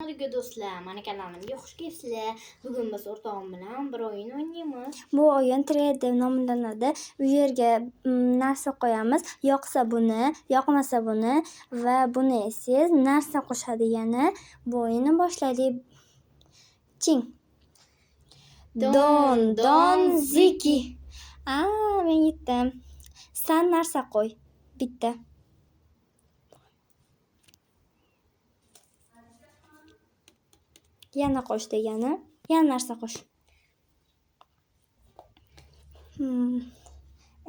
Assalomu do'stlar, mani kanalimga xush kelibsizlar. Bugun biz o'rtog'im bilan bir o'yin o'ynaymiz. Bu o'yin trade deb nomlanadi. Bu yerga narsa qo'yamiz. Yoqsa buni, yoqmasa buni va buni esiz narsa qo'shadi yana. Bu o'yinni boshlaylik. Ching. Don ziki. Men yetdim. San narsa qo'y. Bitta. Yana qo'sh degani. Yana narsa qo'sh.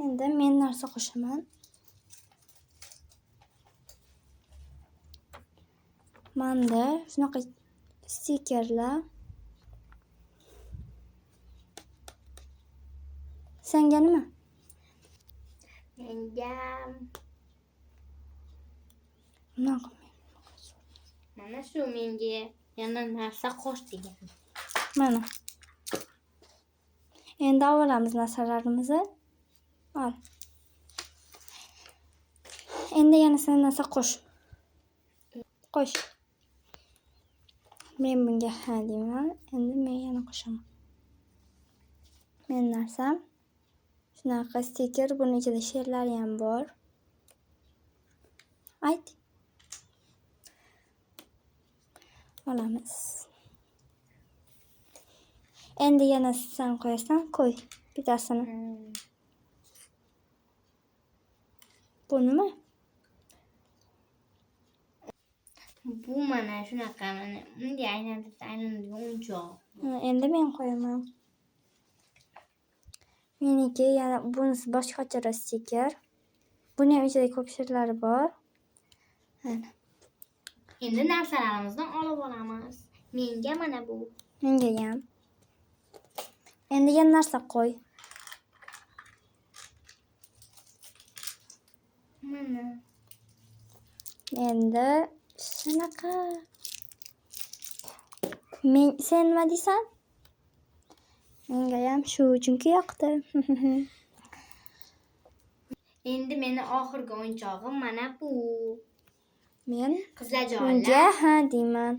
Endi men narsa qo'shaman. Manda shunaqa stikerlar. Senga nima? Menga mana shu menga yana narsa qo'sh degan. Mana. Endi olamiz narsalarimizni. Al. Endi yana sen narsa qo'sh. Qo'sh. Men bunga ha deyman. Endi men yana qo'shaman. Men narsam shunaqa stiker, buni ichida she'rlari ham bor. Ayt. Olamiz. Endi yana sen qo'yasan, qo'y bittasini. Bu nima? Bu mana shunaqa mana bunday aylanadi o'yinchoq. Endi men qo'yaman. Meniki yana bunisi boshqacha stiker. Buni ham ichida ko'p she'rlari bor. Mana. Endi narsalarimizni olib olamiz. Menga mana bu. Menga ham. Endi yana narsa qo'y. Mana. Endi shunaqa. Sen nima deysan? Menga ham shu chunki yoqdi. Endi meni oxirgi o'yinchog'im mana bu. Men Qizlarjonlar. bunga ha deyman.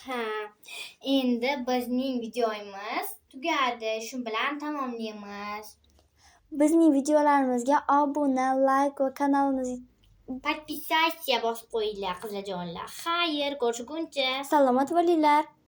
Ha. Endi bizning videomiz tugadi. Shu bilan tamomlaymiz. Bizning videolarimizga obuna, like va kanalimizga Podpisatsiya bosib qo'yinglar qizlarjonlar. Xayr, ko'rishguncha. salomat bo'linglar.